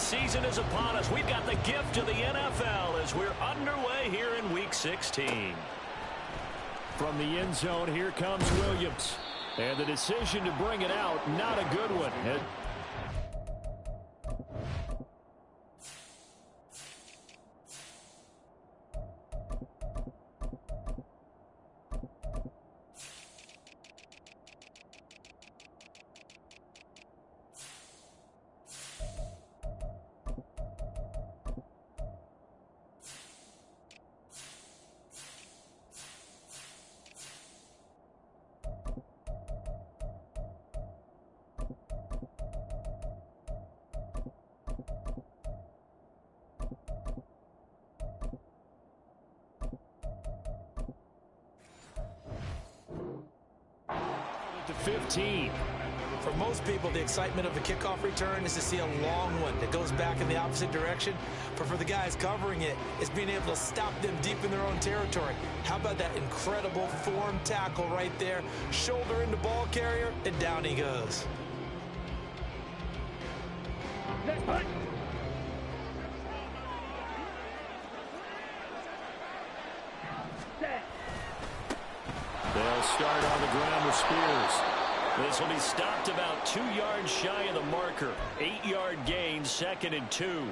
season is upon us. We've got the gift of the NFL as we're underway here in Week 16. From the end zone, here comes Williams. And the decision to bring it out, not a good one. To 15. For most people, the excitement of a kickoff return is to see a long one that goes back in the opposite direction. But for the guys covering it, it's being able to stop them deep in their own territory. How about that incredible form tackle right there? Shoulder into ball carrier, and down he goes. They'll start on the ground with Spears. This will be stopped about 2 yards shy of the marker. 8-yard gain, 2nd and 2.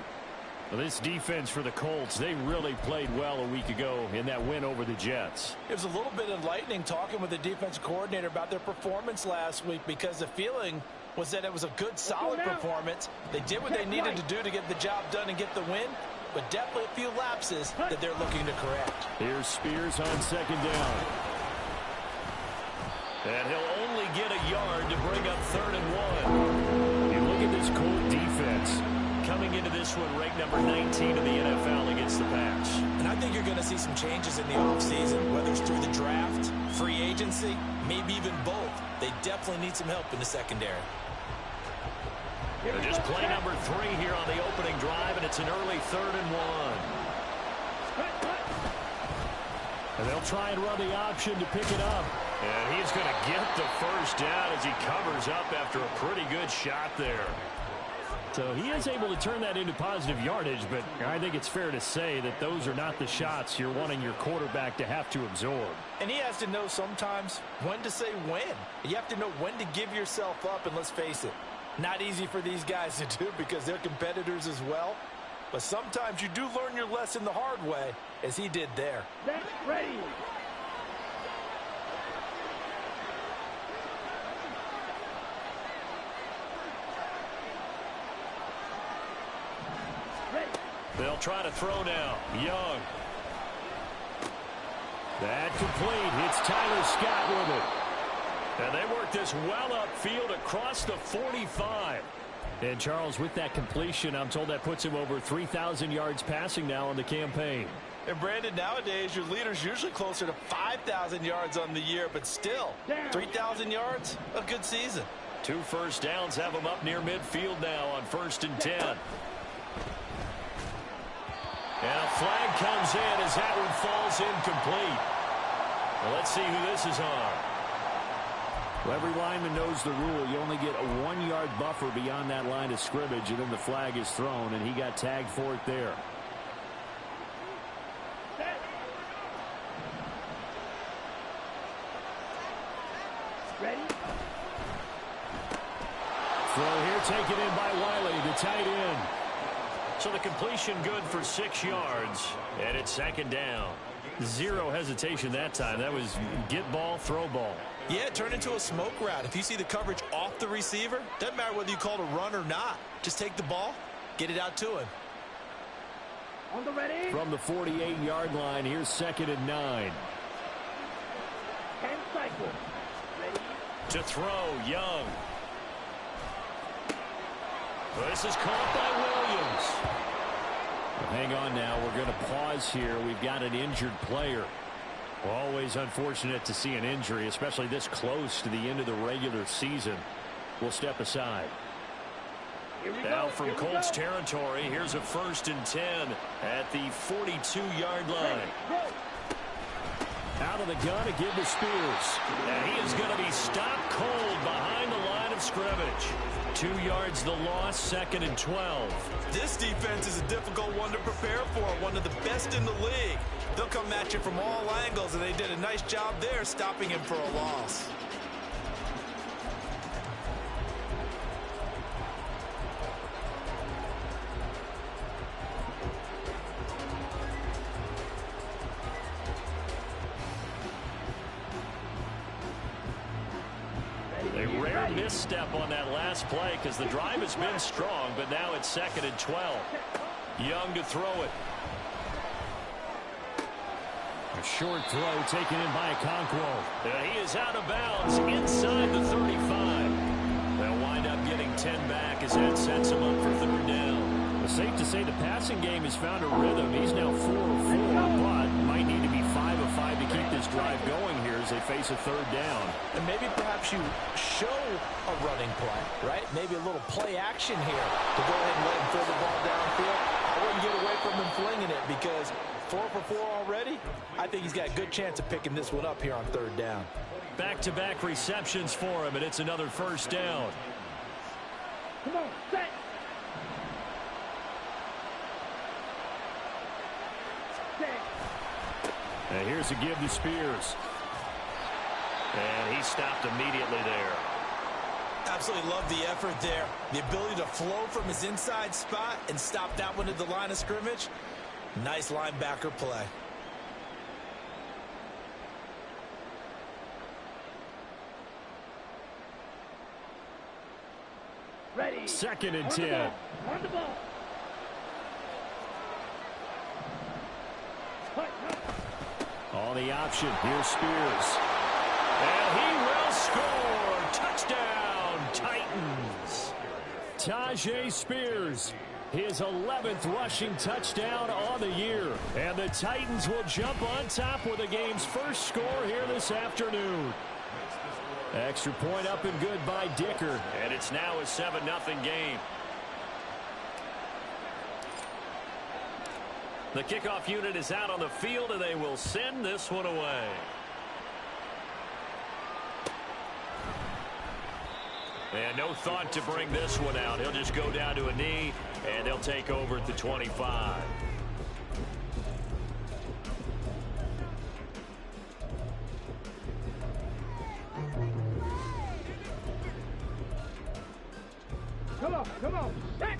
Well, this defense for the Colts, they really played well a week ago in that win over the Jets. It was a little bit enlightening talking with the defensive coordinator about their performance last week because the feeling was that it was a good, solid performance. They did what they needed to do to get the job done and get the win, but definitely a few lapses that they're looking to correct. Here's Spears on 2nd down. And he'll only get a yard to bring up 3rd and 1. You look at this Colt defense. Coming into this one, ranked number 19 in the NFL against the pass. And I think you're going to see some changes in the offseason, whether it's through the draft, free agency, maybe even both. They definitely need some help in the secondary. They're just play number 3 here on the opening drive, and it's an early 3rd and 1. And they'll try and run the option to pick it up. And he's going to get the first down as he covers up after a pretty good shot there. So he is able to turn that into positive yardage, but I think it's fair to say that those are not the shots you're wanting your quarterback to have to absorb. And he has to know sometimes when to say when. You have to know when to give yourself up, and let's face it, not easy for these guys to do because they're competitors as well. But sometimes you do learn your lesson the hard way, as he did there. That's ready. They'll try to throw now. Young. That complete. It's Tyler Scott with it. And they work this well upfield across the 45. And Charles, with that completion, I'm told that puts him over 3,000 yards passing now on the campaign. And Brandon, nowadays your leader's usually closer to 5,000 yards on the year, but still, 3,000 yards, a good season. 2 first downs have him up near midfield now on 1st and 10. And a flag comes in as that one falls incomplete. Well, let's see who this is on. Well, every lineman knows the rule. You only get a 1-yard buffer beyond that line of scrimmage, and then the flag is thrown, and he got tagged for it there. Ready? Throw here taken in by Wiley, the tight end. So the completion good for 6 yards, and it's 2nd down. Zero hesitation that time. That was get ball, throw ball. Yeah, turn into a smoke route. If you see the coverage off the receiver, doesn't matter whether you call it a run or not. Just take the ball, get it out to him. On the ready. From the 48-yard line, here's 2nd and 9. 10 cycles. Ready? To throw, Young. This is caught by Williams. Well, hang on now. We're going to pause here. We've got an injured player. Always unfortunate to see an injury, especially this close to the end of the regular season. We'll step aside. Now from Colts territory, here's a 1st and 10 at the 42-yard line. Out of the gun to give to Spears. And he is going to be stopped cold behind the line of scrimmage. 2 yards the loss, 2nd and 12. This defense is a difficult one to prepare for, one of the best in the league. They'll come at you from all angles, and they did a nice job there stopping him for a loss. A rare misstep on that last play because the drive has been strong, but now it's 2nd and 12. Young to throw it. A short throw taken in by Okonkwo. He is out of bounds inside the 35. They'll wind up getting 10 back as that sets him up for 3rd down. It's safe to say the passing game has found a rhythm. He's now 4 of 4, but might need to be 5 of 5 to keep this drive going here as they face a 3rd down. And maybe perhaps you show a running play, right? Maybe a little play action here to go ahead and let him throw the ball downfield. I wouldn't get away from him flinging it because 4 for 4 already. I think he's got a good chance of picking this one up here on 3rd down. Back-to-back receptions for him, and it's another 1st down. Come on, set. And here's a give to Spears. And he stopped immediately there. Absolutely love the effort there. The ability to flow from his inside spot and stop that one at the line of scrimmage. Nice linebacker play. Ready. 2nd and 10. On the ball. On the option, here's Spears. And he will score. Touchdown, Titans. Tajay Spears, his 11th rushing touchdown on the year. And the Titans will jump on top with the game's first score here this afternoon. Extra point up and good by Dicker. And it's now a 7-0 game. The kickoff unit is out on the field, and they will send this one away. And no thought to bring this one out. He'll just go down to a knee, and they'll take over at the 25. Come on, set.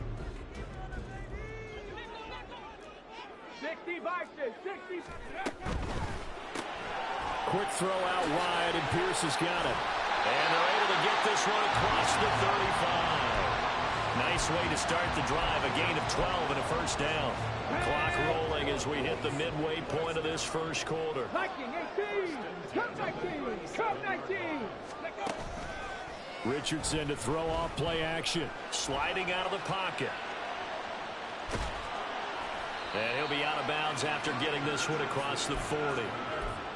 60 boxes, 60. Quick throw out wide, and Pierce has got it. And they're able to get this one across the 35. Nice way to start the drive. A gain of 12 and a 1st down. Clock rolling as we hit the midway point of this 1st quarter. Viking 18, come 19, come 19. Let go. Richardson to throw off play action. Sliding out of the pocket. And he'll be out of bounds after getting this one across the 40.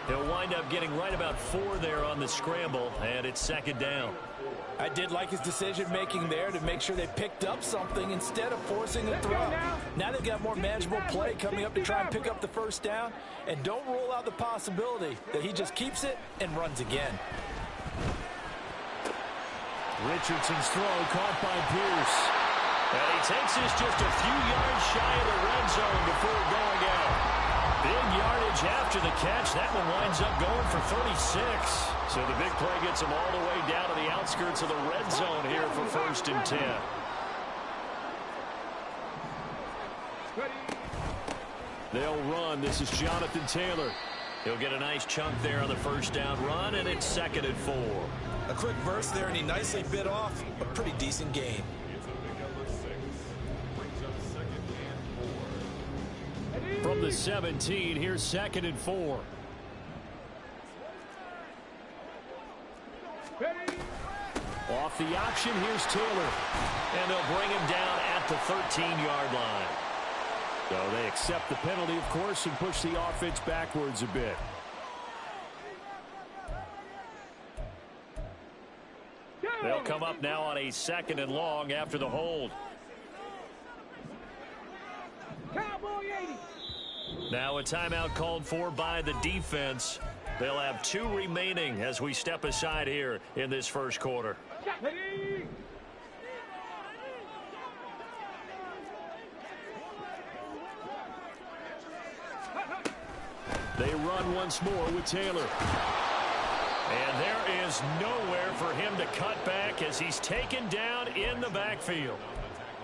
He'll wind up getting right about 4 there on the scramble, and it's 2nd down. I did like his decision-making there to make sure they picked up something instead of forcing a throw. Now they've got more manageable play coming up to try and pick up the 1st down, and don't rule out the possibility that he just keeps it and runs again. Richardson's throw caught by Pierce. And he takes this just a few yards shy of the red zone before going out. Big yardage after the catch. That one winds up going for 36. So the big play gets him all the way down to the outskirts of the red zone here for 1st and 10. They'll run. This is Jonathan Taylor. He'll get a nice chunk there on the 1st down run, and it's 2nd and 4. A quick burst there, and he nicely bit off a pretty decent gain. From the 17, here's 2nd and 4. Off the option, here's Taylor. And they'll bring him down at the 13-yard line. So they accept the penalty, of course, and push the offense backwards a bit. They'll come up now on a 2nd and long after the hold. Cowboy 80. Now a timeout called for by the defense. They'll have 2 remaining as we step aside here in this 1st quarter. Ready. They run once more with Taylor. And there is nowhere for him to cut back as he's taken down in the backfield.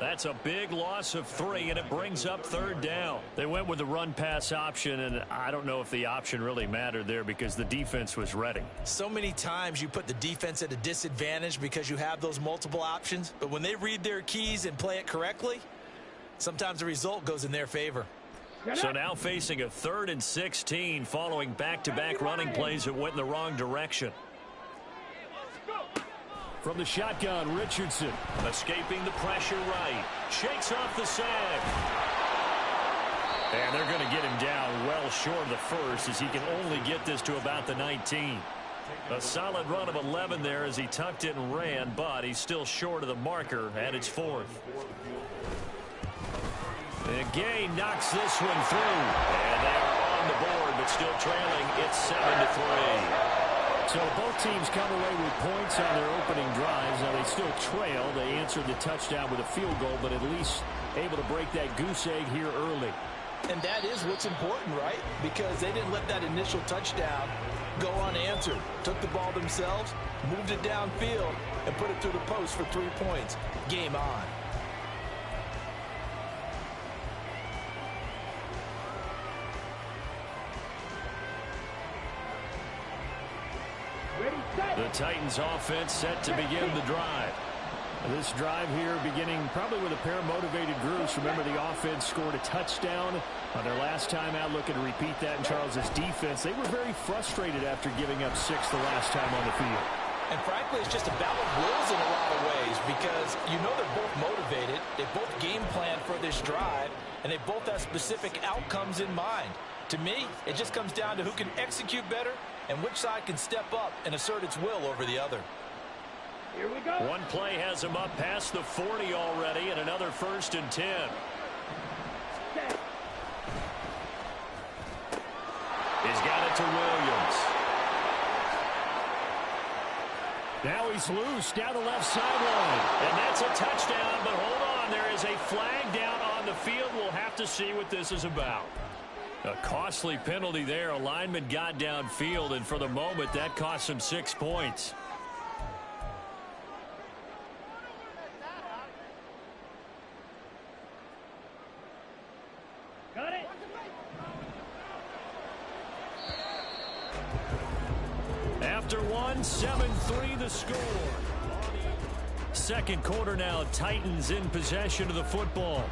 That's a big loss of 3, and it brings up 3rd down. They went with the run-pass option, and I don't know if the option really mattered there because the defense was ready. So many times you put the defense at a disadvantage because you have those multiple options, but when they read their keys and play it correctly, sometimes the result goes in their favor. So now facing a 3rd and 16 following back-to-back running plays that went in the wrong direction. From the shotgun, Richardson. Escaping the pressure right. Shakes off the sack. And they're going to get him down well short of the first as he can only get this to about the 19. A solid run of 11 there as he tucked it and ran, but he's still short of the marker at its 4th. And Gay knocks this one through. And they are on the board, but still trailing. It's 7-3. So both teams come away with points on their opening drives. Now they still trail. They answered the touchdown with a field goal, but at least able to break that goose egg here early. And that is what's important, right? Because they didn't let that initial touchdown go unanswered. Took the ball themselves, moved it downfield, and put it through the post for 3 points. Game on. The Titans offense set to begin the drive. This drive here beginning probably with a pair of motivated groups. Remember, the offense scored a touchdown on their last time out. Looking to repeat that in Charles's defense. They were very frustrated after giving up 6 the last time on the field. And frankly, it's just a battle of wills in a lot of ways because you know they're both motivated. They both game plan for this drive, and they both have specific outcomes in mind. To me, it just comes down to who can execute better and which side can step up and assert its will over the other. Here we go. One play has him up past the 40 already, and another 1st and 10. He's got it to Williams. Now he's loose down the left sideline. And that's a touchdown, but hold on. There is a flag down on the field. We'll have to see what this is about. A costly penalty there. A lineman got downfield, and for the moment, that cost him 6 points. Got it. After 7-3 the score. Second quarter now, Titans in possession of the football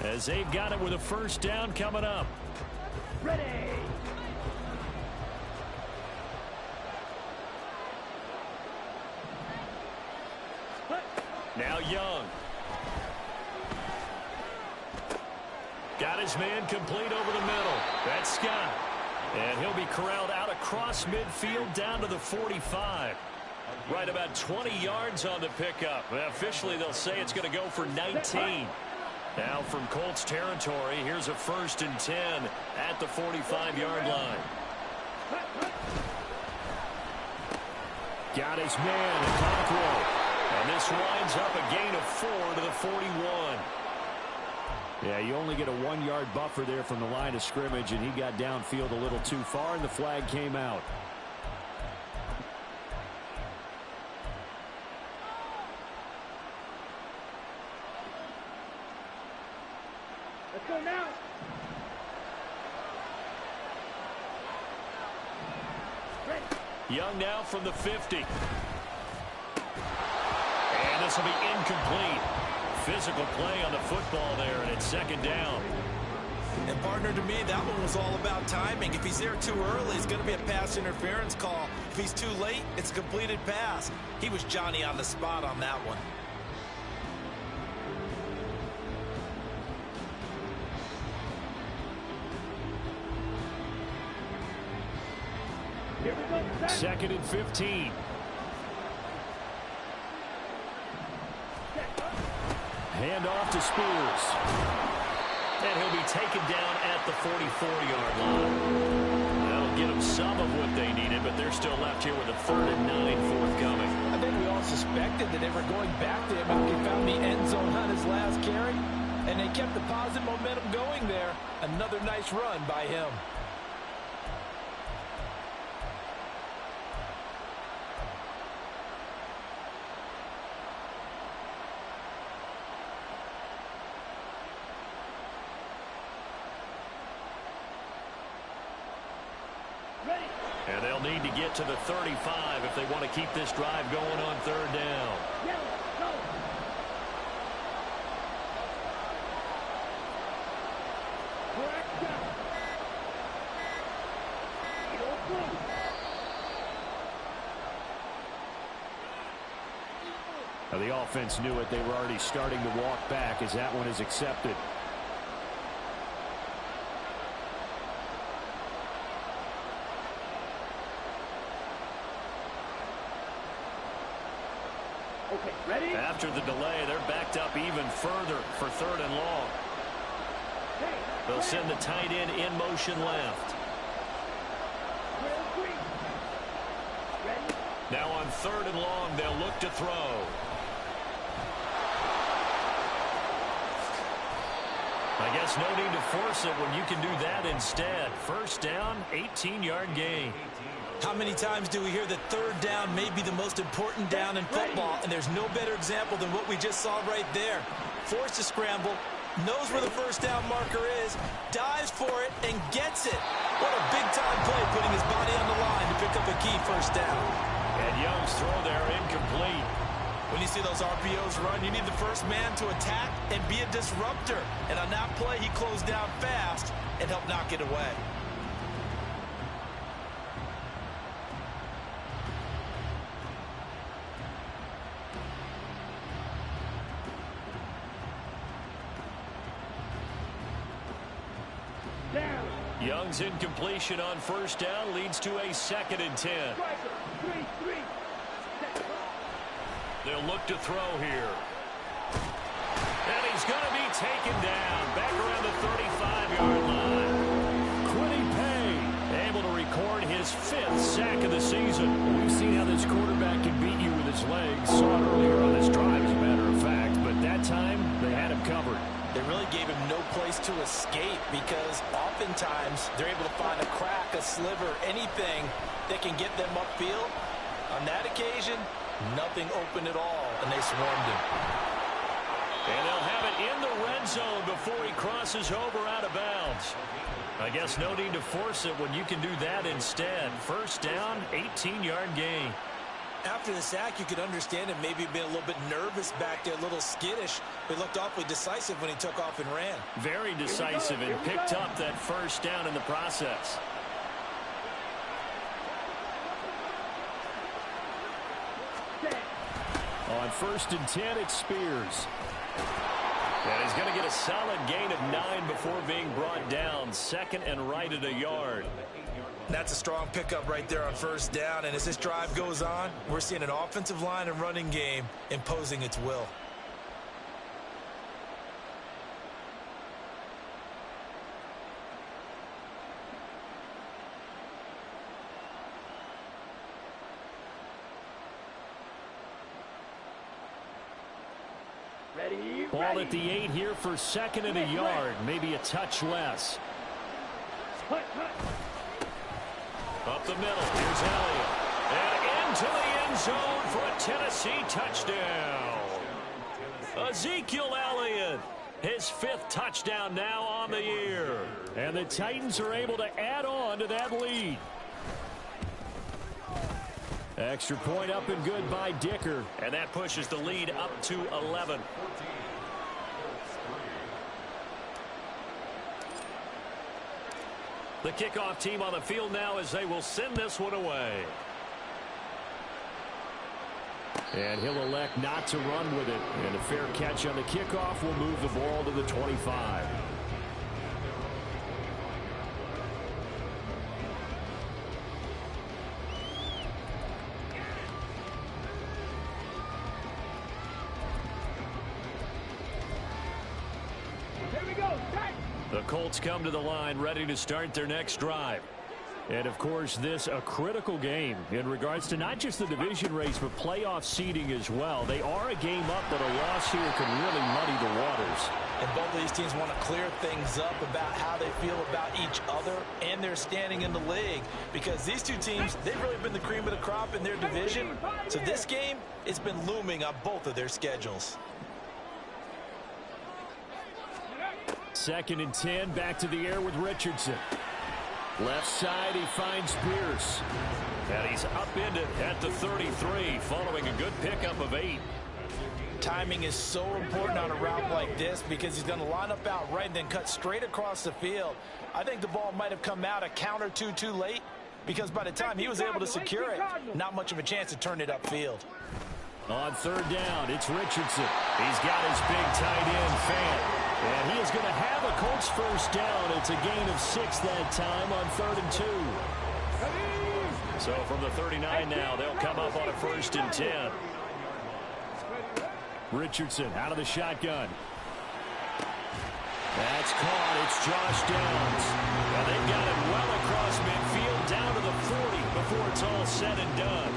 as they've got it with a 1st down coming up. Ready. Now Young. Got his man complete over the middle. That's Scott. And he'll be corralled out across midfield down to the 45. Right about 20 yards on the pickup. Officially, they'll say it's going to go for 19. Now from Colts territory, here's a 1st and 10 at the 45-yard line. Got his man, Conqueror. And this winds up a gain of 4 to the 41. Yeah, you only get a 1-yard buffer there from the line of scrimmage, and he got downfield a little too far, and the flag came out. Let's go now. Young now from the 50. And this will be incomplete. Physical play on the football there, and it's 2nd down. And partner, to me, that one was all about timing. If he's there too early, it's going to be a pass interference call. If he's too late, it's a completed pass. He was Johnny on the spot on that one. Here we go. 2nd and 15. Hand off to Spears. And he'll be taken down at the 44-yard line. That'll get them some of what they needed, but they're still left here with a 3rd and 9 forthcoming. I think we all suspected that they were going back to him and he found the end zone on his last carry. And they kept the positive momentum going there. Another nice run by him. And they'll need to get to the 35 if they want to keep this drive going on third down. Now the offense knew it. They were already starting to walk back as that one is accepted. Okay, ready? After the delay, they're backed up even further for third and long. They'll send the tight end in motion left. Now on third and long, they'll look to throw. I guess no need to force it when you can do that instead. First down, 18-yard gain. How many times do we hear that third down may be the most important down in football, and there's no better example than what we just saw right there. Forced to scramble, knows where the first down marker is, dives for it, and gets it. What a big-time play, putting his body on the line to pick up a key first down. And Young's throw there incomplete. When you see those RPOs run, you need the first man to attack and be a disruptor. And on that play, he closed down fast and helped knock it away. Young's incompletion on first down leads to a 2nd and 10. They'll look to throw here. And he's going to be taken down back around the 35-yard line. Quiddy Pay able to record his 5th sack of the season. We've seen how this quarterback can beat you with his legs. Saw it earlier on this drive, as a matter of fact. But that time, they had him covered. They really gave him no place to escape because oftentimes they're able to find a crack, a sliver, anything that can get them upfield. On that occasion, nothing open at all, and they swarmed him. And they'll have it in the red zone before he crosses over out of bounds. I guess no need to force it when you can do that instead. First down, 18-yard gain. After the sack, you could understand him maybe being a little bit nervous back there, a little skittish. But he looked awfully decisive when he took off and ran. Very decisive and picked up that first down in the process. On 1st and 10, it's Spears. And he's going to get a solid gain of 9 before being brought down. 2nd and right at a yard. That's a strong pickup right there on first down. And as this drive goes on, we're seeing an offensive line and running game imposing its will. Ball at the 8 here for 2nd and a yard. Maybe a touch less. Up the middle, here's Elliott. And into the end zone for a Tennessee touchdown. Ezekiel Elliott, his 5th touchdown now on the year. And the Titans are able to add on to that lead. Extra point up and good by Dicker. And that pushes the lead up to 11. The kickoff team on the field now as they will send this one away. And he'll elect not to run with it. And a fair catch on the kickoff will move the ball to the 25. The Colts come to the line ready to start their next drive. And, of course, this a critical game in regards to not just the division race, but playoff seeding as well. They are a game up, but a loss here can really muddy the waters. And both of these teams want to clear things up about how they feel about each other and their standing in the league. Because these two teams, they've really been the cream of the crop in their division. So this game, it's been looming on both of their schedules. 2nd and 10, back to the air with Richardson. Left side, he finds Pierce. And he's upended at the 33 following a good pickup of 8. Timing is so important on a route like this because he's going to line up out right and then cut straight across the field. I think the ball might have come out a count or two too late because by the time he was able to secure it, not much of a chance to turn it upfield. On third down, it's Richardson. He's got his big tight end fan. And he is going to have a Colts first down. It's a gain of 6 that time on 3rd and 2. So from the 39 now, they'll come up on a 1st and 10. Richardson out of the shotgun. That's caught. It's Josh Downs. And they've got it well across midfield down to the 40 before it's all said and done.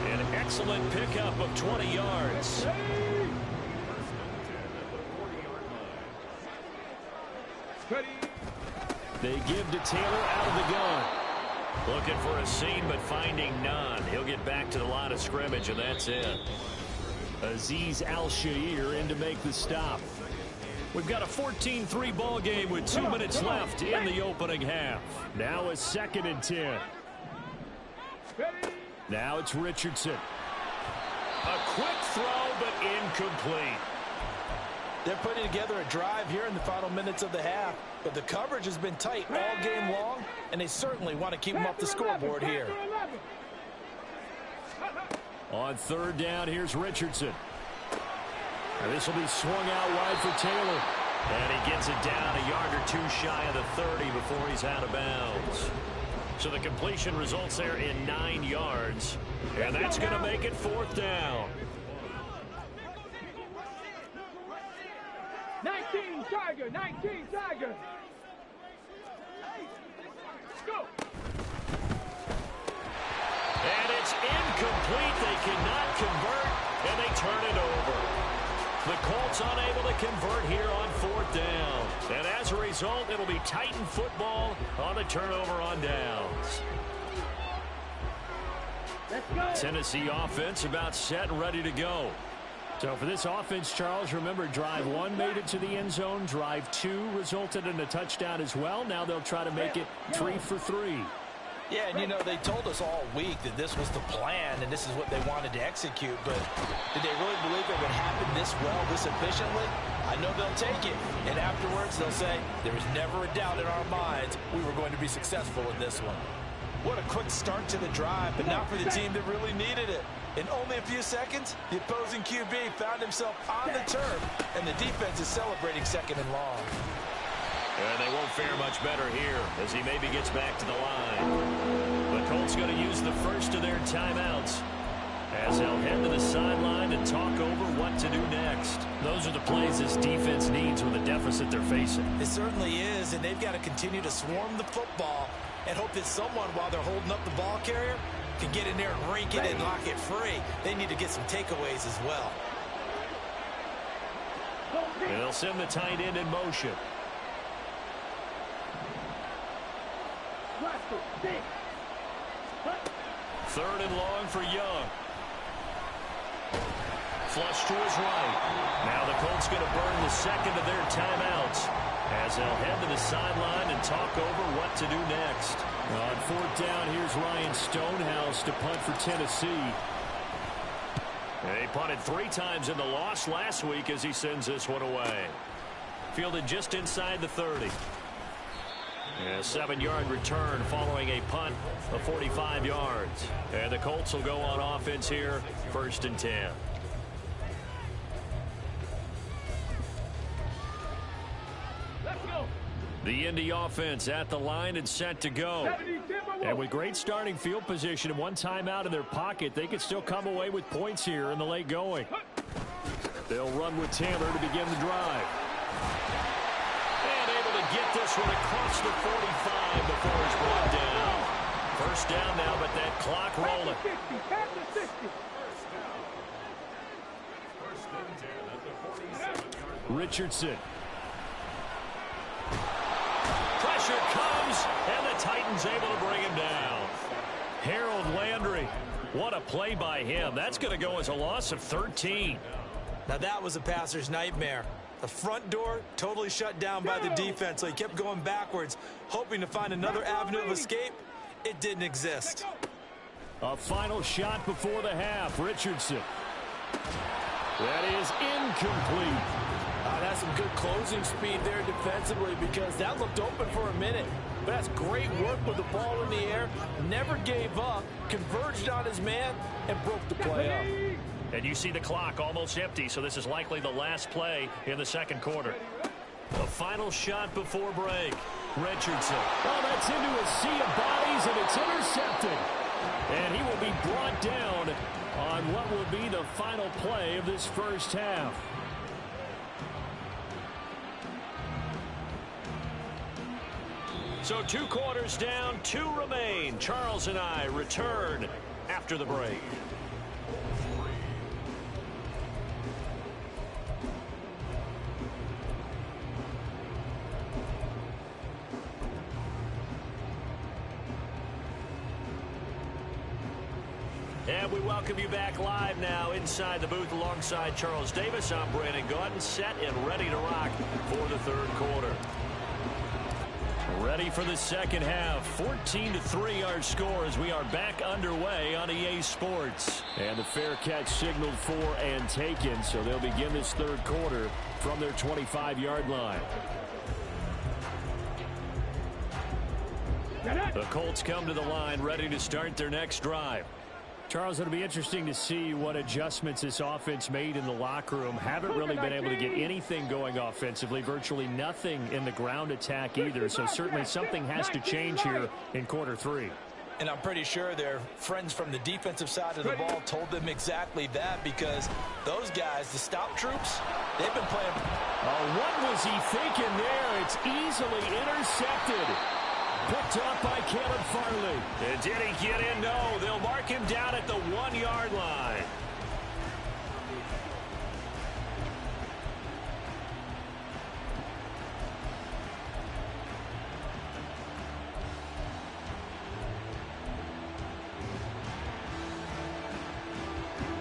An excellent pickup of 20 yards. They give to Taylor out of the gun. Looking for a seam, but finding none. He'll get back to the line of scrimmage, and that's it. Azeez Al-Shaair in to make the stop. We've got a 14-3 ball game with 2 minutes left in the opening half. Now a 2nd and 10. Now it's Richardson. A quick throw, but incomplete. They're putting together a drive here in the final minutes of the half, but the coverage has been tight all game long, and they certainly want to keep them off the scoreboard here. On third down, here's Richardson. And this will be swung out wide for Taylor. And he gets it down a yard or 2 shy of the 30 before he's out of bounds. So the completion results there in 9 yards. And that's going to make it 4th down. 19 Tiger, 19 Tiger. Go. And it's incomplete. They cannot convert, and they turn it over. The Colts unable to convert here on 4th down. And as a result, it'll be Titan football on a turnover on downs. Let's go. Tennessee offense about set and ready to go. So for this offense, Charles, remember drive 1 made it to the end zone. Drive 2 resulted in a touchdown as well. Now they'll try to make it 3 for 3. Yeah, and you know, they told us all week that this was the plan and this is what they wanted to execute, but did they really believe it would happen this well, this efficiently? I know they'll take it, and afterwards they'll say, there was never a doubt in our minds we were going to be successful in this one. What a quick start to the drive, but not for the team that really needed it. In only a few seconds, the opposing QB found himself on the turf, and the defense is celebrating 2nd and long. And they won't fare much better here as he maybe gets back to the line. The Colts going to use the first of their timeouts as they'll head to the sideline and talk over what to do next. Those are the plays this defense needs with the deficit they're facing. It certainly is, and they've got to continue to swarm the football and hope that someone, while they're holding up the ball carrier, can get in there and rink it and lock it free. They need to get some takeaways as well. And they'll send the tight end in motion. Third and long for Young. Flush to his right. Now the Colts going to burn the 2nd of their timeouts as they'll head to the sideline and talk over what to do next. On 4th down, here's Ryan Stonehouse to punt for Tennessee. They punted 3 times in the loss last week as he sends this one away. Fielded just inside the 30. A 7-yard return following a punt of 45 yards. And the Colts will go on offense here, 1st and 10. Let's go. The Indy offense at the line and set to go. And with great starting field position and 1 timeout in their pocket, they could still come away with points here in the late going. They'll run with Taylor to begin the drive. And able to get this one across the 45 before he's brought down. First down now, but that clock rolling. Richardson. Pressure comes, and the Titans able to bring him down. Harold Landry. What a play by him. That's going to go as a loss of 13. Now that was a passer's nightmare. The front door totally shut down by the defense, so he kept going backwards, hoping to find another avenue of escape. It didn't exist. A final shot before the half. Richardson. That is incomplete. That's some good closing speed there defensively, because that looked open for a minute. But that's great work with the ball in the air. Never gave up, converged on his man, and broke the play up. And you see the clock almost empty, so this is likely the last play in the second quarter. The final shot before break. Richardson. Oh, that's into a sea of bodies, and it's intercepted. And he will be brought down on what will be the final play of this first half. So 2 quarters down, 2 remain. Charles and I return after the break. And we welcome you back live now inside the booth alongside Charles Davis. I'm Brandon Gaudin, set and ready to rock for the third quarter. Ready for the second half. 14-3 our score as we are back underway on EA Sports. And the fair catch signaled for and taken, so they'll begin this third quarter from their 25-yard line. The Colts come to the line ready to start their next drive. Charles, it'll be interesting to see what adjustments this offense made in the locker room. Haven't really been able to get anything going offensively, virtually nothing in the ground attack either. So certainly something has to change here in quarter 3. And I'm pretty sure their friends from the defensive side of the ball told them exactly that, because those guys, the stop troops, they've been playing. Oh, what was he thinking there? It's easily intercepted. Picked up by Caleb Farley. And did he get in? No, they'll mark him down at the 1-yard line.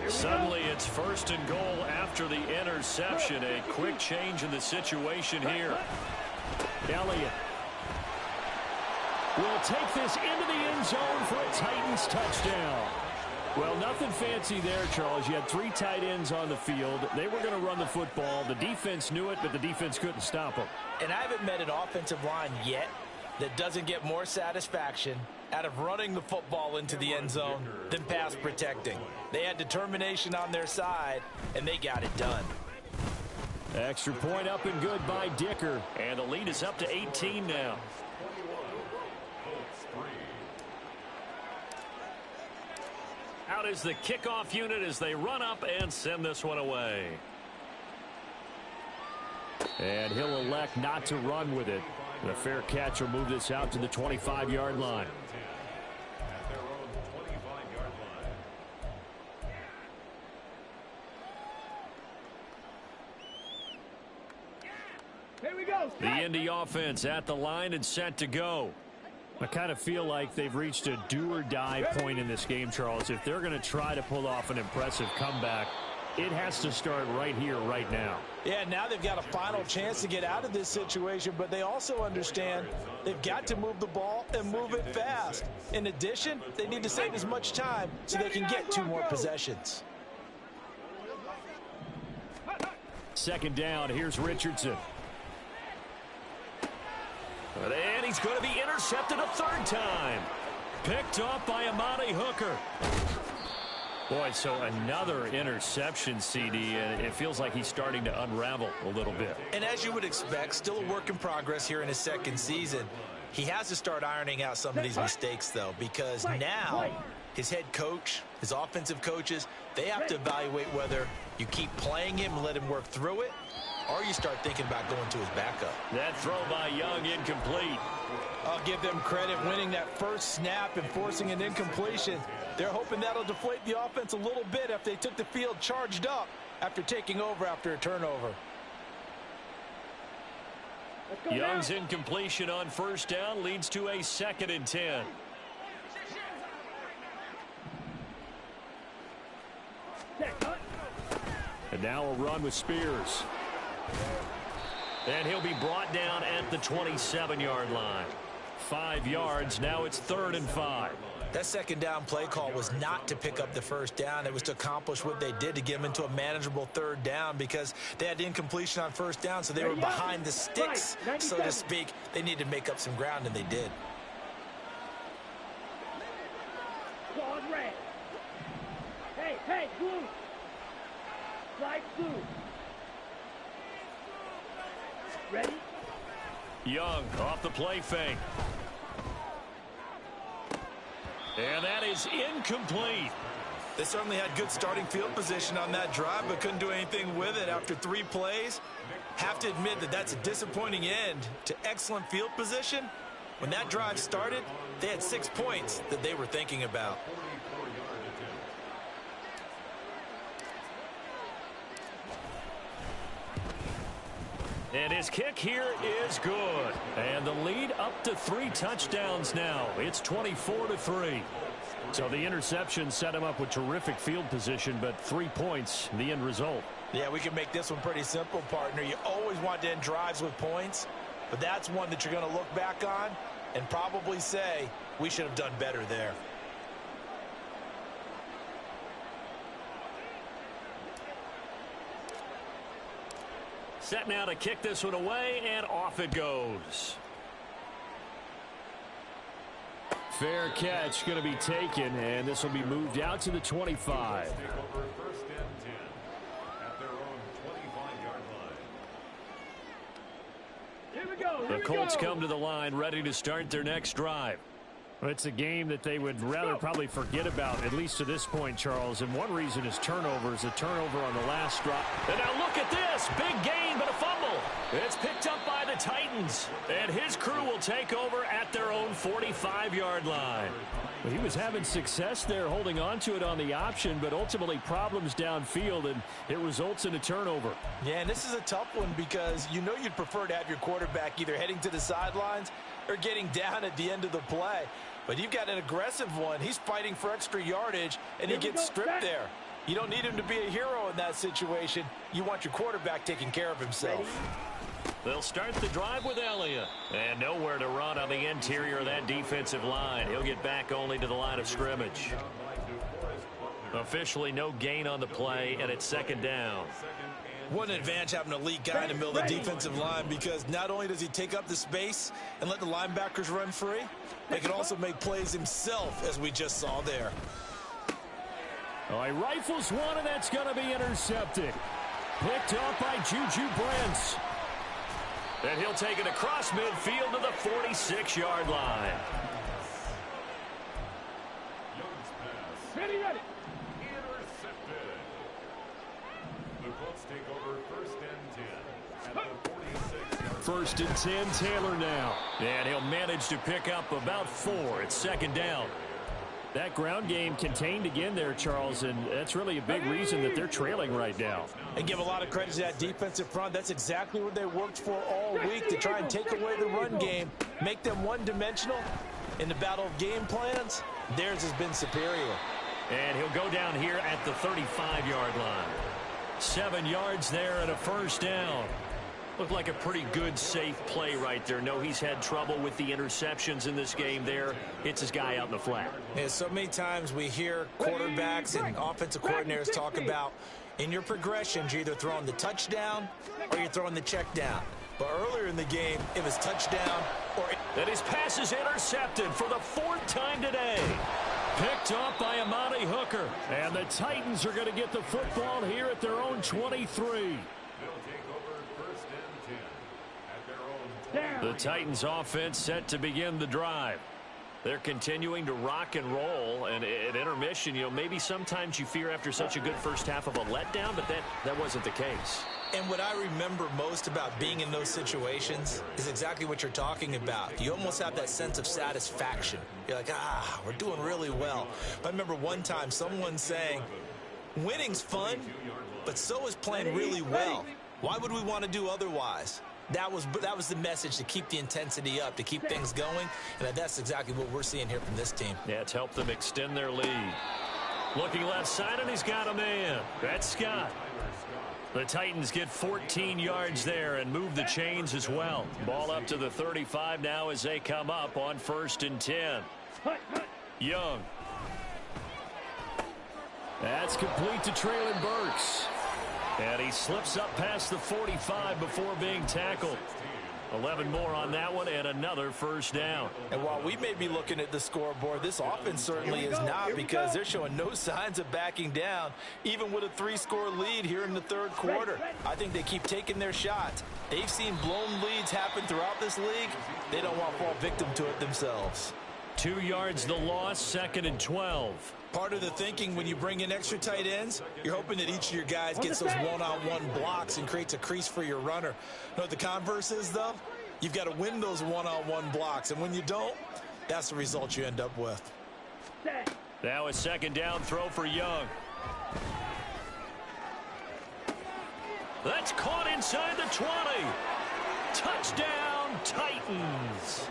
Suddenly it's 1st and goal after the interception. A quick change in the situation here. Elliott will take this into the end zone for a Titans touchdown. Well, nothing fancy there, Charles. You had 3 tight ends on the field. They were going to run the football. The defense knew it, but the defense couldn't stop them. And I haven't met an offensive line yet that doesn't get more satisfaction out of running the football into the end zone than pass protecting. They had determination on their side, and they got it done. Extra point up and good by Dicker. And the lead is up to 18 now. Out is the kickoff unit as they run up and send this one away. And he'll elect not to run with it. The fair catch will move this out to the 25-yard line. Here we go. The Indy offense at the line and set to go. I kind of feel like they've reached a do-or-die point in this game, Charles. If they're going to try to pull off an impressive comeback, it has to start right here, right now. Yeah, now they've got a final chance to get out of this situation, but they also understand they've got to move the ball and move it fast. In addition, they need to save as much time so they can get 2 more possessions. Second down, here's Richardson. And he's going to be intercepted a 3rd time. Picked off by Amani Hooker. Boy, so another interception, CD, and it feels like he's starting to unravel a little bit. And as you would expect, still a work in progress here in his second season. He has to start ironing out some of these mistakes, though, because now his head coach, his offensive coaches, they have to evaluate whether you keep playing him and let him work through it, or you start thinking about going to his backup. That throw by Young incomplete. I'll give them credit winning that first snap and forcing an incompletion. They're hoping that'll deflate the offense a little bit if they took the field charged up after taking over after a turnover. Young's incompletion on 1st down leads to a 2nd and 10. And now a run with Spears. And he'll be brought down at the 27-yard line. 5 yards. Now it's 3rd and 5. That second down play call was not to pick up the first down. It was to accomplish what they did, to get them into a manageable 3rd down, because they had incompletion on first down, so they were behind the sticks, so to speak. They needed to make up some ground, and they did. Squad red. Hey, blue. Light blue. Ready? Young off the play fake. And that is incomplete. They certainly had good starting field position on that drive, but couldn't do anything with it after 3 plays. Have to admit that that's a disappointing end to excellent field position. When that drive started, they had 6 points that they were thinking about. And his kick here is good. And the lead up to 3 touchdowns now. It's 24-3. So the interception set him up with terrific field position, but 3 points, the end result. Yeah, we can make this one pretty simple, partner. You always want to end drives with points, but that's one that you're going to look back on and probably say, we should have done better there. Set now to kick this one away, and off it goes. Fair catch going to be taken, and this will be moved out to the 25. Here we go. The Colts come to the line, ready to start their next drive. Well, it's a game that they would rather probably forget about, at least to this point, Charles. And one reason is turnovers. A turnover on the last drive. And now look at this. Big gain, but a fumble. It's picked up by the Titans. And his crew will take over at their own 45-yard line. Well, he was having success there holding on to it on the option, but ultimately problems downfield, and it results in a turnover. Yeah, and this is a tough one because you know you'd prefer to have your quarterback either heading to the sidelines or getting down at the end of the play. But you've got an aggressive one. He's fighting for extra yardage, and he gets stripped there. You don't need him to be a hero in that situation. You want your quarterback taking care of himself. They'll start the drive with Elliott. And nowhere to run on the interior of that defensive line. He'll get back only to the line of scrimmage. Officially no gain on the play, and it's 2nd down. What an advantage having an elite guy in the middle of the defensive line, because not only does he take up the space and let the linebackers run free, he can also make plays himself, as we just saw there. Oh, he rifles one, and that's going to be intercepted. Picked up by Juju Brents. And he'll take it across midfield to the 46-yard line. Ready. Intercepted. The Colts take over 1st and 10 at the 46-yard. 1st and 10, Taylor now. And he'll manage to pick up about 4. It's 2nd down. That ground game contained again there, Charles, and that's really a big reason that they're trailing right now. And give a lot of credit to that defensive front. That's exactly what they worked for all week, to try and take away the run game, make them one-dimensional. In the battle of game plans, theirs has been superior. And he'll go down here at the 35-yard line. 7 yards there and a 1st down. Looked like a pretty good, safe play right there. No, he's had trouble with the interceptions in this game there. Hits his guy out in the flat. Yeah, so many times we hear quarterbacks and offensive coordinators talk about in your progressions, you're either throwing the touchdown or you're throwing the check down. But earlier in the game, it was touchdown or... And his pass is intercepted for the 4th time today. Picked up by Amani Hooker. And the Titans are going to get the football here at their own 23. The Titans offense set to begin the drive. They're continuing to rock and roll, and at intermission, you know, maybe sometimes you fear after such a good first half of a letdown, but that wasn't the case. And what I remember most about being in those situations is exactly what you're talking about. You almost have that sense of satisfaction. You're like, we're doing really well. But I remember one time someone saying, winning's fun, but so is playing really well. Why would we want to do otherwise? That was the message, to keep the intensity up, to keep things going, and that's exactly what we're seeing here from this team. Yeah, it's helped them extend their lead. Looking left side, and he's got a man. That's Scott. The Titans get 14 yards there and move the chains as well. Ball up to the 35 now as they come up on 1st and 10. Young. That's complete to Traylon Burks. And he slips up past the 45 before being tackled. 11 more on that one and another 1st down. And while we may be looking at the scoreboard, this offense certainly is not, because they're showing no signs of backing down, even with a 3-score lead here in the 3rd quarter. I think they keep taking their shots. They've seen blown leads happen throughout this league. They don't want to fall victim to it themselves. 2 yards the loss, 2nd and 12. Part of the thinking when you bring in extra tight ends, you're hoping that each of your guys gets those one-on-one blocks and creates a crease for your runner. You know what the converse is, though? You've got to win those one-on-one blocks, and when you don't, that's the result you end up with. Now a 2nd down throw for Young. That's caught inside the 20. Touchdown, Titans.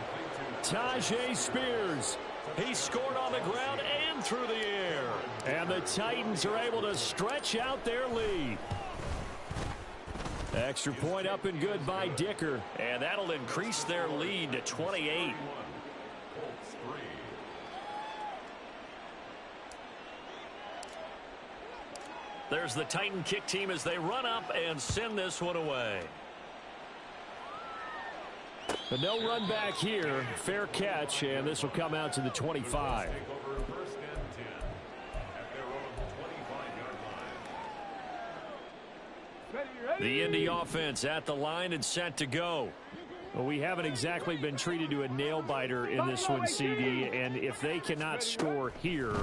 Tajay Spears. He scored on the ground and through the air. And the Titans are able to stretch out their lead. Extra point up and good by Dicker. And that'll increase their lead to 28. There's the Titan kick team as they run up and send this one away. But no run back here. Fair catch, and this will come out to the 25. The Indy offense at the line and set to go. Well, we haven't exactly been treated to a nail-biter in this one, CD, and if they cannot score here,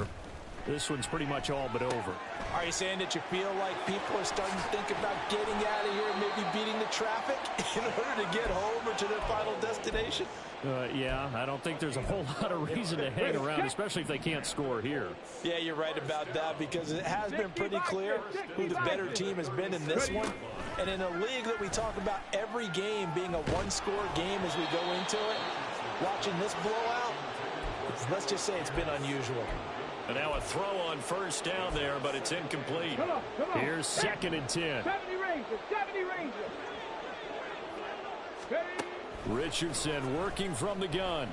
this one's pretty much all but over. Are you saying that you feel like people are starting to think about getting out of here and maybe beating the traffic in order to get home or to their final destination? Yeah, I don't think there's a whole lot of reason to hang around, especially if they can't score here. Yeah, you're right about that, because it has been pretty clear who the better team has been in this one. And in a league that we talk about every game being a one-score game as we go into it, watching this blowout, let's just say it's been unusual. And now a throw on 1st down there, but it's incomplete. Come on. Here's 2nd and 10. 70 Rangers, 70 Rangers. Ready? Richardson working from the gun.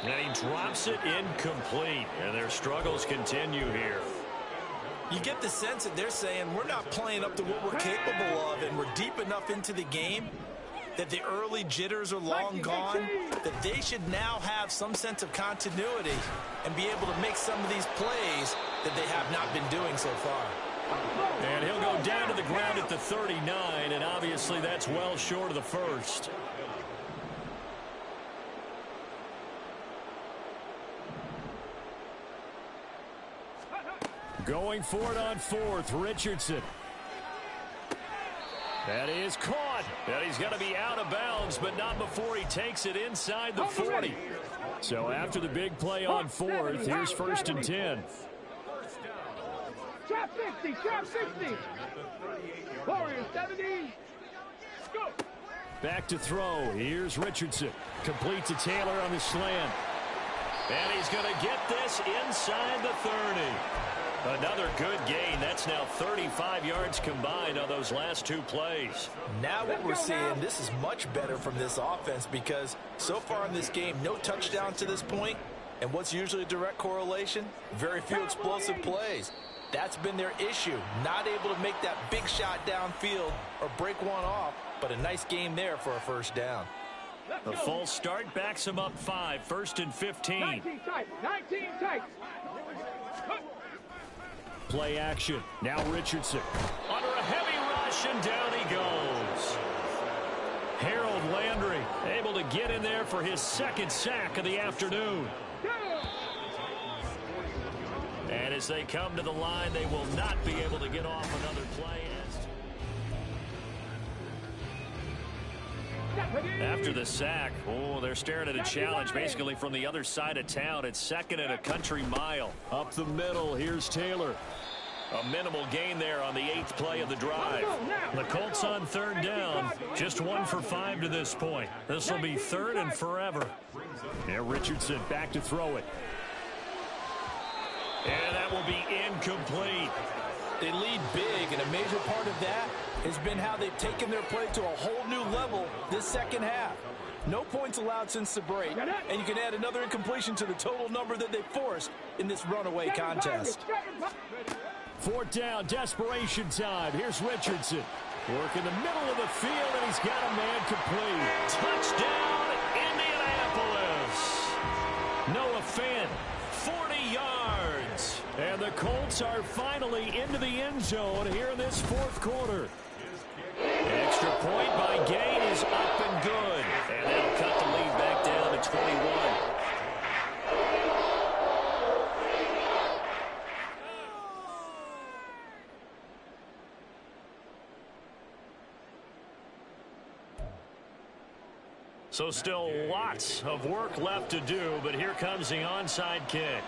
And he drops it incomplete. And their struggles continue here. You get the sense that they're saying we're not playing up to what we're capable of, and we're deep enough into the game that the early jitters are long gone, that they should now have some sense of continuity and be able to make some of these plays that they have not been doing so far. And he'll go down to the ground at the 39, and obviously that's well short of the 1st. Going for it on 4th, Richardson. That is caught. And he's going to be out of bounds, but not before he takes it inside the 40. So after the big play on 4th, here's 1st and 10. Trap 60, trap 60. Warriors 70. Go. Back to throw. Here's Richardson. Complete to Taylor on the slant. And he's going to get this inside the 30. Another good gain. That's now 35 yards combined on those last 2 plays. Now what we're seeing, this is much better from this offense, because so far in this game, no touchdown to this point. And what's usually a direct correlation? Very few explosive plays. That's been their issue. Not able to make that big shot downfield or break one off, but a nice game there for a 1st down. The false start backs him up 5, 1st and 15. 19 tight, 19 tight. Play action. Now Richardson. Under a heavy rush, and down he goes. Harold Landry able to get in there for his 2nd sack of the afternoon. And as they come to the line, they will not be able to get off another play. After the sack, they're staring at a challenge basically from the other side of town. It's 2nd and a country mile. Up the middle, here's Taylor. A minimal gain there on the 8th play of the drive. The Colts on 3rd down, just 1 for 5 to this point. This will be 3rd and forever. Now Richardson back to throw it. And that will be incomplete. They lead big, and a major part of that has been how they've taken their play to a whole new level this second half. No points allowed since the break, and you can add another incompletion to the total number that they forced in this runaway contest. 4th down, desperation time. Here's Richardson. Work in the middle of the field, and he's got a man complete. Touchdown, Indianapolis. Noah Fant, 40 yards. And the Colts are finally into the end zone here in this 4th quarter. Extra point by Gain is up and good. And that'll cut the lead back down to 21. So still lots of work left to do, but here comes the onside kick.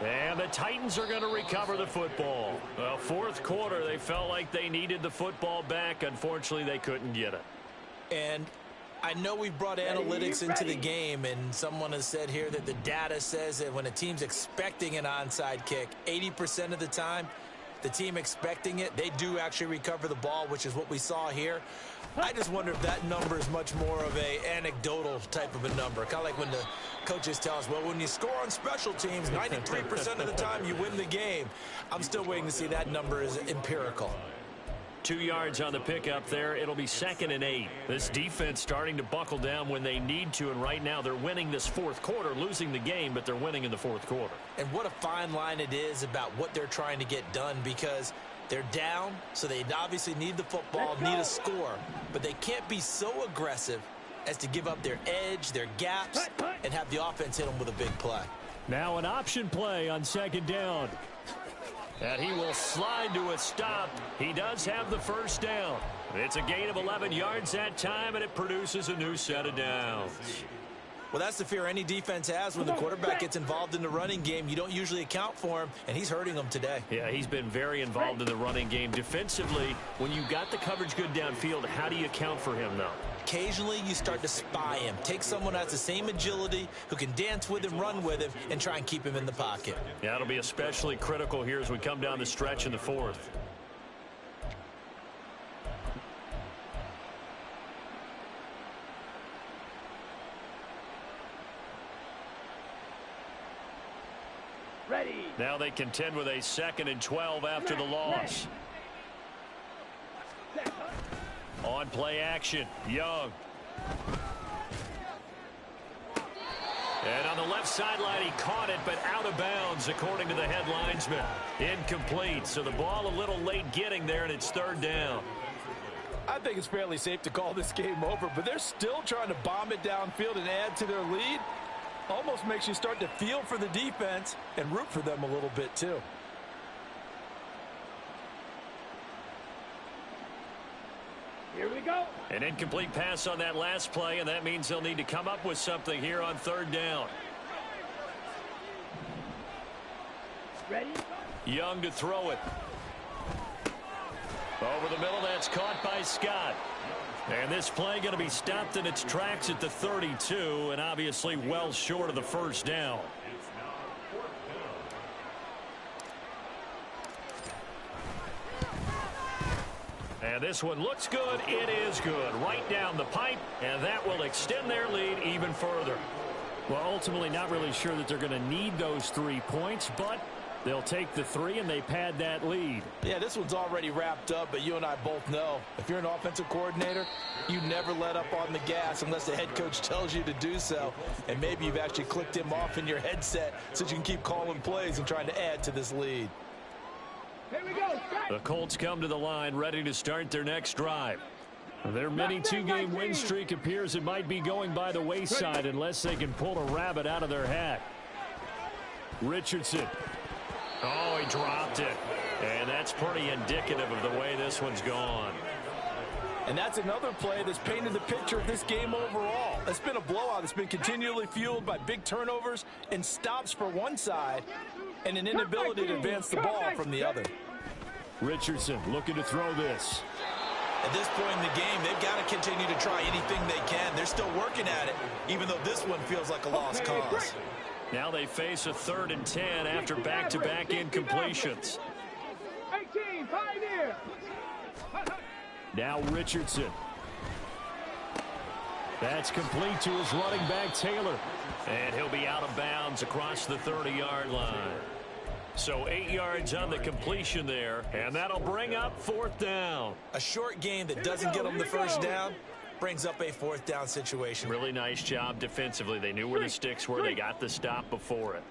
And the Titans are going to recover the football. Well, 4th quarter, they felt like they needed the football back. Unfortunately, they couldn't get it. And I know we've brought analytics into the game, and someone has said here that the data says that when a team's expecting an onside kick, 80% of the time, the team expecting it, they do actually recover the ball, which is what we saw here. I just wonder if that number is much more of a anecdotal type of a number. Kind of like when the coaches tell us, well, when you score on special teams, 93% of the time you win the game. I'm still waiting to see that number is empirical. 2 yards on the pickup there. It'll be 2nd and 8. This defense starting to buckle down when they need to, and right now they're winning this 4th quarter, losing the game, but they're winning in the 4th quarter. And what a fine line it is about what they're trying to get done, because they're down, so they obviously need the football, need a score, but they can't be so aggressive as to give up their edge, their gaps, and have the offense hit them with a big play. Now an option play on 2nd down. And he will slide to a stop. He does have the first down. It's a gain of 11 yards that time, and it produces a new set of downs. Well, that's the fear any defense has when the quarterback gets involved in the running game. You don't usually account for him, and he's hurting them today. Yeah, he's been very involved in the running game. Defensively, when you got the coverage good downfield, how do you account for him, though? Occasionally, you start to spy him. Take someone who has the same agility, who can dance with him, run with him, and try and keep him in the pocket. Yeah, it'll be especially critical here as we come down the stretch in the 4th. Ready. Now they contend with a 2nd and 12 after the loss. On play action, Young. And on the left sideline, he caught it, but out of bounds, according to the head linesman. Incomplete, so the ball a little late getting there, and it's 3rd down. I think it's fairly safe to call this game over, but they're still trying to bomb it downfield and add to their lead. Almost makes you start to feel for the defense and root for them a little bit, too. Here we go. An incomplete pass on that last play, and that means they'll need to come up with something here on 3rd down. Ready. Young to throw it. Over the middle, that's caught by Scott. And this play going to be stopped in its tracks at the 32, and obviously well short of the first down. And this one looks good. It is good. Right down the pipe, and that will extend their lead even further. Well, ultimately not really sure that they're going to need those 3 points, but they'll take the 3 and they pad that lead. Yeah, this one's already wrapped up, but you and I both know if you're an offensive coordinator, you never let up on the gas unless the head coach tells you to do so. And maybe you've actually clicked him off in your headset so you can keep calling plays and trying to add to this lead. Here we go. The Colts come to the line ready to start their next drive. Their mini 2-game win streak appears it might be going by the wayside unless they can pull a rabbit out of their hat. Richardson. Oh, he dropped it. And that's pretty indicative of the way this one's gone. And that's another play that's painted the picture of this game overall. It's been a blowout. It's been continually fueled by big turnovers and stops for one side and an inability to advance the ball from the other. Richardson looking to throw this. At this point in the game, they've got to continue to try anything they can. They're still working at it, even though this one feels like a lost cause. Now they face a 3rd and 10 after back-to-back incompletions. 18, Pioneer. Now Richardson. That's complete to his running back, Taylor. And he'll be out of bounds across the 30-yard line. So 8 yards on the completion there, and that'll bring up 4th down. A short game that doesn't get them the first down brings up a 4th down situation. Really nice job defensively. They knew where the sticks were. They got the stop before it.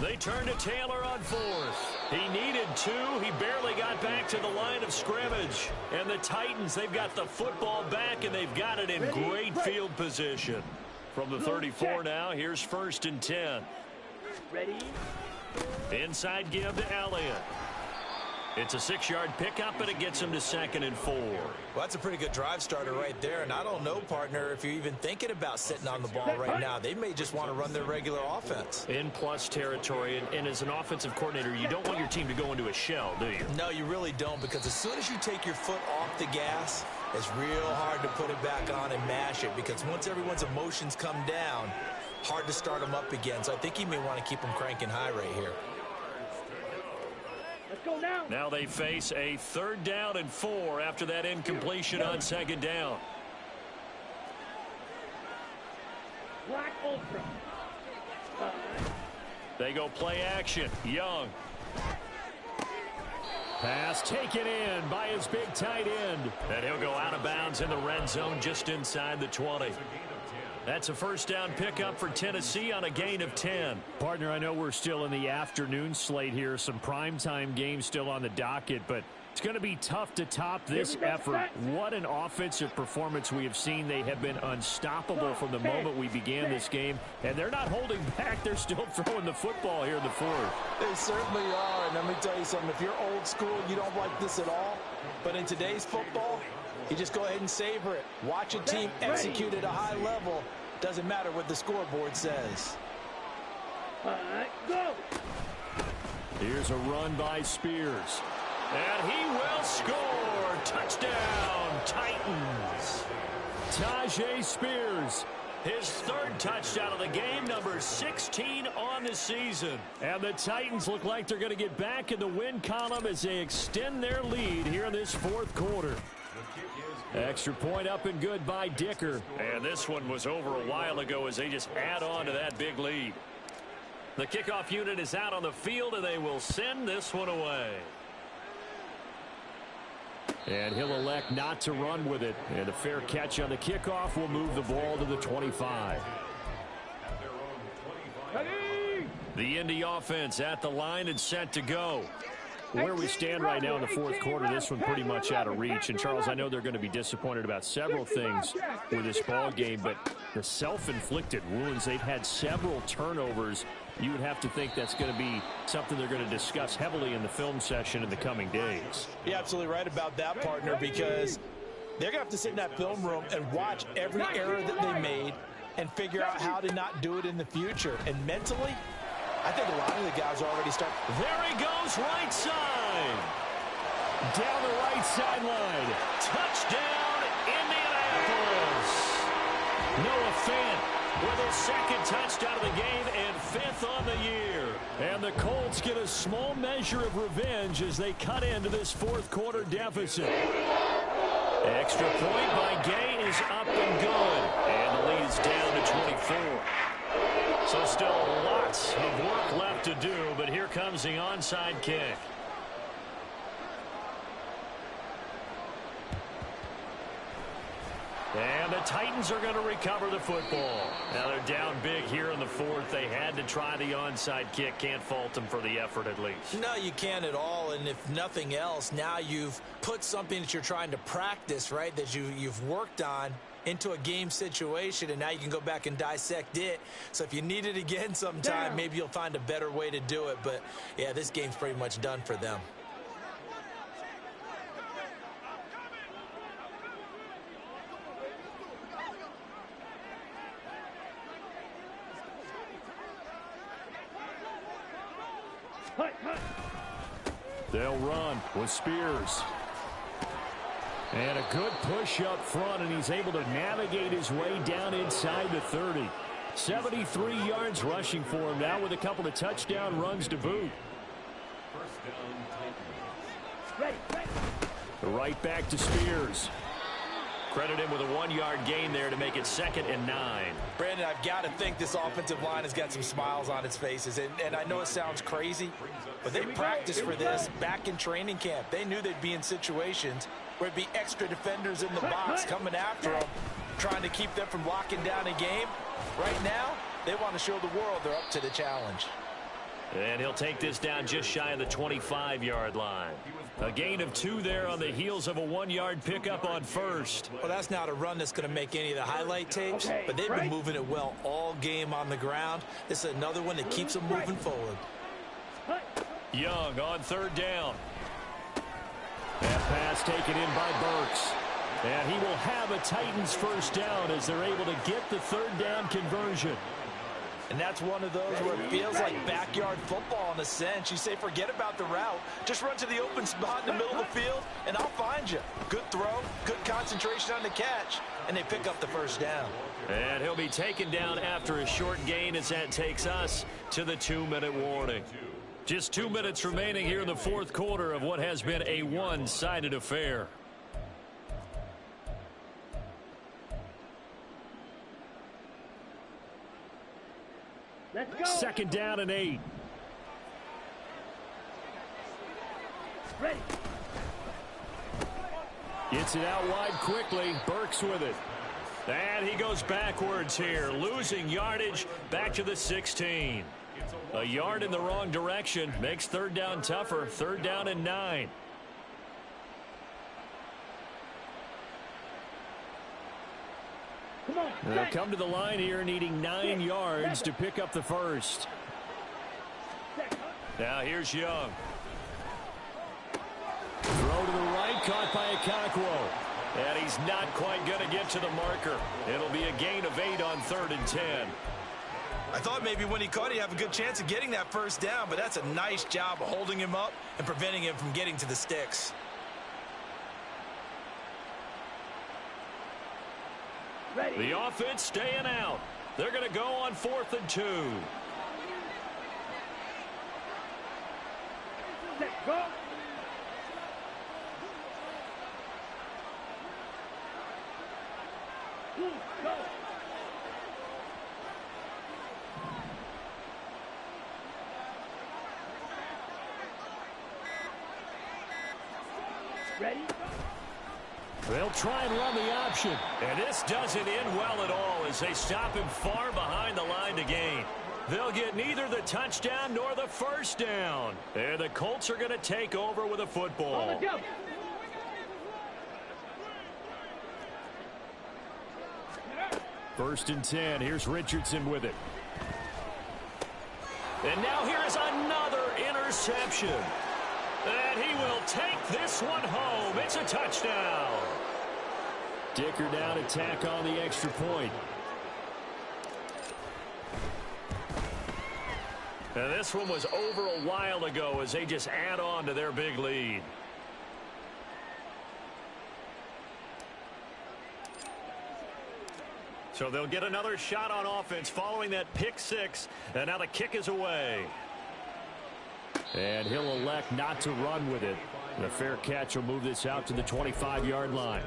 They turn to Taylor on 4th. He needed 2. He barely got back to the line of scrimmage. And the Titans, they've got the football back, and they've got it in great field position. From the 34 now, here's 1st and 10. Ready? Inside give to Elliott. It's a 6-yard pickup, and it gets him to 2nd and 4. Well, that's a pretty good drive starter right there. And I don't know, partner, if you're even thinking about sitting on the ball right now. They may just want to run their regular offense. In plus territory, and as an offensive coordinator, you don't want your team to go into a shell, do you? No, you really don't, because as soon as you take your foot off the gas, it's real hard to put it back on and mash it, because once everyone's emotions come down, hard to start them up again. So I think you may want to keep them cranking high right here. Let's go now. Now they face a 3rd down and 4 after that incompletion on 2nd down. Black Ultra. They go play action. Young. Pass taken in by his big tight end. And he'll go out of bounds in the red zone just inside the 20. That's a 1st down pickup for Tennessee on a gain of 10. Partner, I know we're still in the afternoon slate here. Some primetime games still on the docket, but it's going to be tough to top this effort. What an offensive performance we have seen. They have been unstoppable from the moment we began this game, and they're not holding back. They're still throwing the football here in the 4th. They certainly are, and let me tell you something. If you're old school, you don't like this at all. But in today's football, you just go ahead and savor it. Watch a team execute at a high level. Doesn't matter what the scoreboard says. Go. Here's a run by Spears. And he will score. Touchdown, Titans. Tajay Spears. His 3rd touchdown of the game, number 16 on the season. And the Titans look like they're going to get back in the win column as they extend their lead here in this 4th quarter. Extra point up and good by Dicker. And this one was over a while ago as they just add on to that big lead. The kickoff unit is out on the field, and they will send this one away. And he'll elect not to run with it. And a fair catch on the kickoff will move the ball to the 25. The Indy offense at the line and set to go. Where we stand right now in the 4th quarter, this one pretty much out of reach. And, Charles, I know they're going to be disappointed about several things with this ball game, but the self-inflicted wounds, they've had several turnovers. You would have to think that's going to be something they're going to discuss heavily in the film session in the coming days. You're absolutely right about that, partner, because they're going to have to sit in that film room and watch every error that they made and figure out how to not do it in the future. And mentally, I think a lot of the guys already start. There he goes, right side. Down the right sideline. Touchdown, Indianapolis. Noah Fant with his 2nd touchdown of the game and 5th on the year. And the Colts get a small measure of revenge as they cut into this 4th quarter deficit. Extra point by Gay is up and good. And the lead is down to 24. So still lots of work left to do, but here comes the onside kick. And the Titans are going to recover the football. Now they're down big here in the 4th. They had to try the onside kick. Can't fault them for the effort at least. No, you can't at all. And if nothing else, now you've put something that you're trying to practice, right, that you've worked on into a game situation, and now you can go back and dissect it. So if you need it again sometime, maybe you'll find a better way to do it. But, yeah, this game's pretty much done for them. They'll run with Spears. And a good push up front, and he's able to navigate his way down inside the 30. 73 yards rushing for him now with a couple of touchdown runs to boot. Right back to Spears. Credit him with a 1-yard gain there to make it 2nd and 9. Brandon, I've got to think this offensive line has got some smiles on its faces. And I know it sounds crazy, but they practiced for this back in training camp. They knew they'd be in situations where it'd be extra defenders in the box coming after them, trying to keep them from locking down a game. Right now, they want to show the world they're up to the challenge. And he'll take this down just shy of the 25-yard line. A gain of 2 there on the heels of a 1-yard pickup on first. Well, that's not a run that's going to make any of the highlight tapes, but they've been moving it well all game on the ground. This is another one that keeps them moving forward. Young on 3rd down. That pass taken in by Burks. And he will have a Titans first down as they're able to get the 3rd down conversion. And that's one of those where it feels like backyard football in a sense. You say, forget about the route. Just run to the open spot in the middle of the field, and I'll find you. Good throw, good concentration on the catch, and they pick up the first down. And he'll be taken down after a short gain as that takes us to the 2-minute warning. Just 2 minutes remaining here in the 4th quarter of what has been a one-sided affair. Let's go. 2nd down and 8. Ready. Gets it out wide quickly. Burks with it. And he goes backwards here, losing yardage back to the 16. A yard in the wrong direction makes 3rd down tougher. 3rd down and 9. Come on. They'll come to the line here needing 9 yards to pick up the first. Now here's Young. Throw to the right, caught by Okakwo. And he's not quite going to get to the marker. It'll be a gain of 8 on 3rd and 10. I thought maybe when he caught it, he'd have a good chance of getting that first down, but that's a nice job of holding him up and preventing him from getting to the sticks. Ready. The offense staying out. They're going to go on 4th and 2. Let's go. Go. Ready? They'll try and run the option. And this doesn't end well at all as they stop him far behind the line to gain. They'll get neither the touchdown nor the first down. And the Colts are going to take over with a football. On the jump. First and 10. Here's Richardson with it. And now here is another interception. And he will take this one home. It's a touchdown. Dicker down to tack on the extra point. And this one was over a while ago as they just add on to their big lead. So they'll get another shot on offense following that pick 6. And now the kick is away. And he'll elect not to run with it. The fair catch will move this out to the 25-yard line.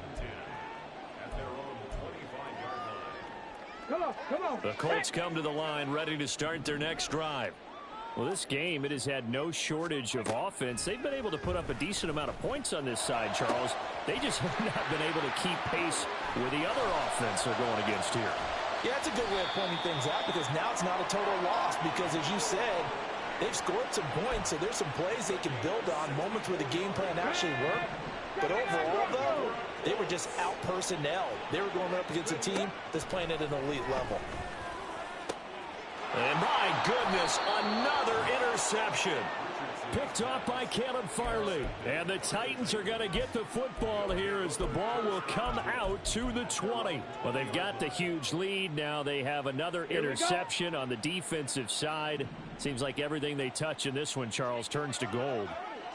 Come on, come on. The Colts come to the line ready to start their next drive. Well, this game, it has had no shortage of offense. They've been able to put up a decent amount of points on this side, Charles. They just have not been able to keep pace with the other offense they're going against here. Yeah, that's a good way of pointing things out because now it's not a total loss because, as you said, they've scored some points, so there's some plays they can build on, moments where the game plan actually worked. But overall, though, they were just out-personnel. They were going up against a team that's playing at an elite level. And my goodness, another interception. Picked off by Caleb Farley. And the Titans are going to get the football here as the ball will come out to the 20. Well, they've got the huge lead. Now they have another interception on the defensive side. Seems like everything they touch in this one, Charles, turns to gold.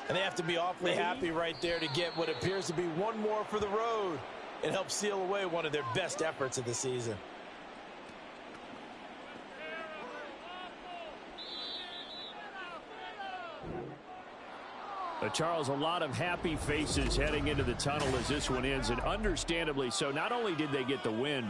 And they have to be awfully happy right there to get what appears to be one more for the road. It helps seal away one of their best efforts of the season. Charles, a lot of happy faces heading into the tunnel as this one ends, and understandably so. Not only did they get the win,